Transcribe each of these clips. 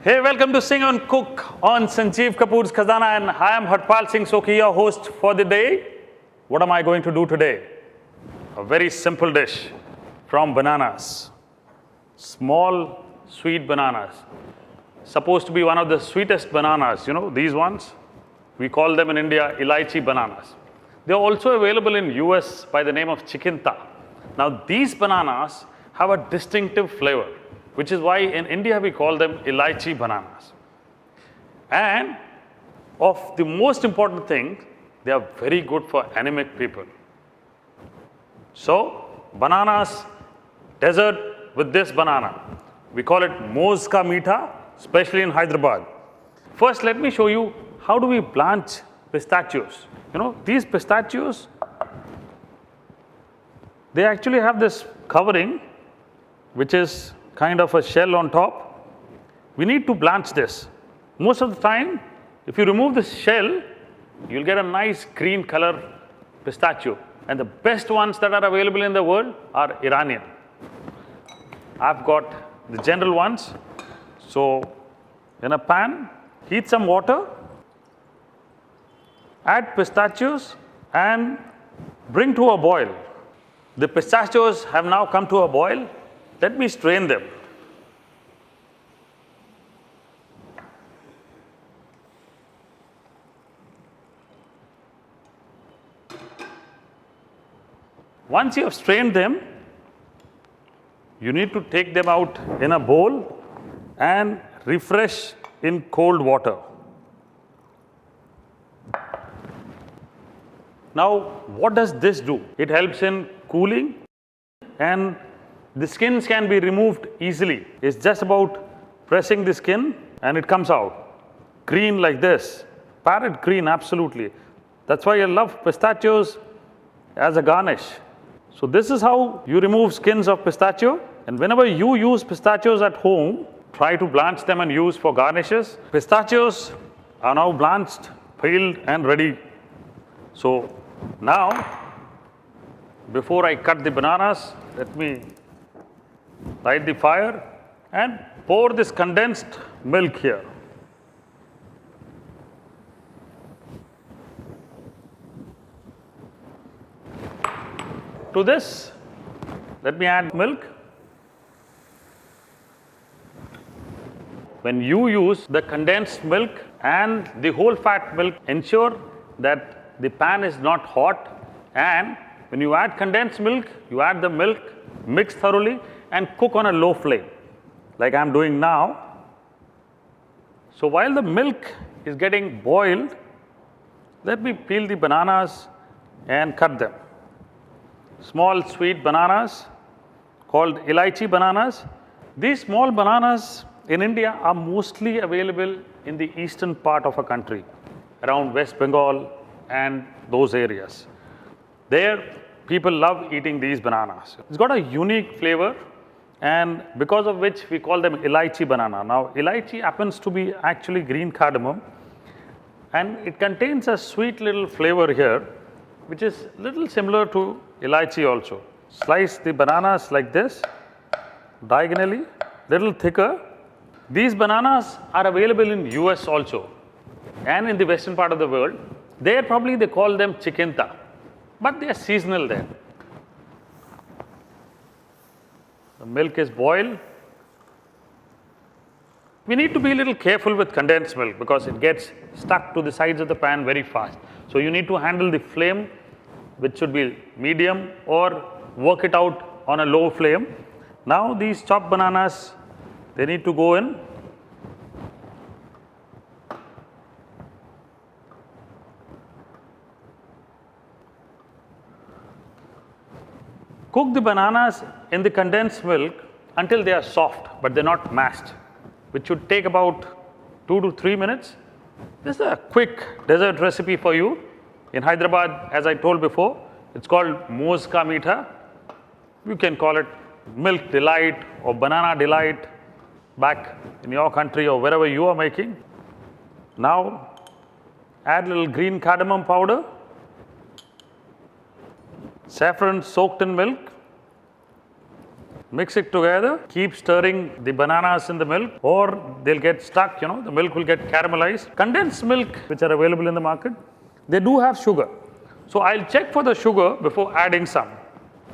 Hey, welcome to Sing and Cook on Sanjeev Kapoor's Khazana, and I am Harpal Singh Sokhi, your host for the day. What am I going to do today? A very simple dish from bananas. Small, sweet bananas. Supposed to be one of the sweetest bananas, you know, these ones. We call them in India elaichi bananas. They are also available in US by the name of chikinta. Now, these bananas have a distinctive flavor, which is why in India we call them elaichi bananas. And of the most important thing, they are very good for anemic people. So, bananas dessert with this banana. We call it moz ka meetha, especially in Hyderabad. First, let me show you how do we blanch pistachios. You know, these pistachios, they actually have this covering, which is kind of a shell on top. We need to blanch this. Most of the time, if you remove the shell, you'll get a nice green color pistachio. And the best ones that are available in the world are Iranian. I've got the general ones. So, in a pan, heat some water, add pistachios and bring to a boil. The pistachios have now come to a boil. Let me strain them. Once you have strained them, you need to take them out in a bowl and refresh in cold water. Now, what does this do? It helps in cooling, and the skins can be removed easily. It's just about pressing the skin and it comes out. Green like this, parrot green, absolutely. That's why I love pistachios as a garnish. So this is how you remove skins of pistachio. And whenever you use pistachios at home, try to blanch them and use for garnishes. Pistachios are now blanched, peeled and ready. So now, before I cut the bananas, let me light the fire and pour this condensed milk here. To this, let me add milk. When you use the condensed milk and the whole fat milk, ensure that the pan is not hot, and when you add condensed milk, you add the milk, mix thoroughly and cook on a low flame, like I am doing now. So while the milk is getting boiled, let me peel the bananas and cut them. Small sweet bananas called elaichi bananas. These small bananas in India are mostly available in the eastern part of a country, around West Bengal and those areas. There, people love eating these bananas. It's got a unique flavor, and because of which we call them elaichi banana. Now, elaichi happens to be actually green cardamom, and it contains a sweet little flavor here, which is little similar to elaichi also. Slice the bananas like this, diagonally, little thicker. These bananas are available in US also and in the western part of the world. There probably they call them chikinta, but they are seasonal there. The milk is boiled. We need to be a little careful with condensed milk because it gets stuck to the sides of the pan very fast. So you need to handle the flame, which should be medium, or work it out on a low flame. Now these chopped bananas, they need to go in. Cook the bananas in the condensed milk until they are soft, but they're not mashed, which should take about 2 to 3 minutes. This is a quick dessert recipe for you. In Hyderabad, as I told before, it's called moz ka meetha. You can call it milk delight or banana delight back in your country or wherever you are making. Now, add a little green cardamom powder, saffron soaked in milk. mix it together, keep stirring the bananas in the milk, or they'll get stuck, the milk will get caramelized. Condensed milk, which are available in the market, they do have sugar. So I'll check for the sugar before adding some.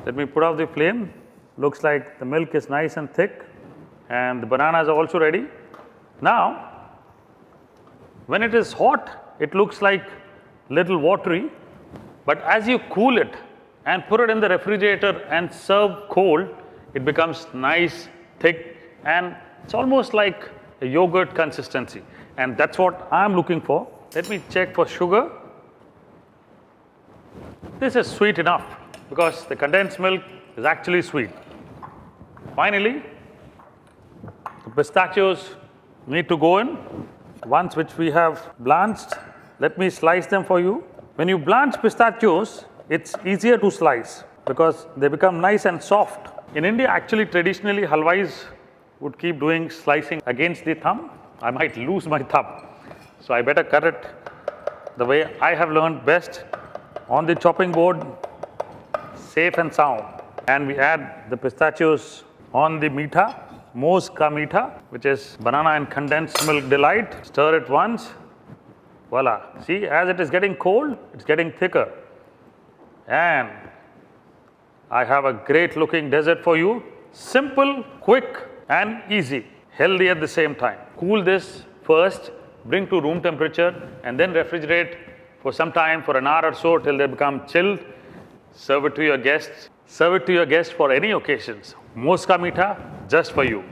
Let me put off the flame. Looks like the milk is nice and thick, and the bananas are also ready. Now, when it is hot, it looks like little watery, but as you cool it and put it in the refrigerator and serve cold, it becomes nice, thick, and it's almost like a yogurt consistency. And that's what I'm looking for. Let me check for sugar. This is sweet enough because the condensed milk is actually sweet. Finally, the pistachios need to go in. Ones which we have blanched, let me slice them for you. When you blanch pistachios, it's easier to slice because they become nice and soft. In India, actually, traditionally, halwais would keep doing slicing against the thumb. I might lose my thumb. So I better cut it the way I have learned best, on the chopping board, safe and sound. And we add the pistachios on the Meetha, Moz ka Meetha, which is banana and condensed milk delight. Stir it once. Voila. See, as it is getting cold, it's getting thicker. And I have a great looking dessert for you. Simple, quick, and easy. Healthy at the same time. Cool this first, bring to room temperature, and then refrigerate for some time, for an hour or so, till they become chilled. Serve it to your guests. Serve it to your guests for any occasions. Moz ka Meetha, just for you.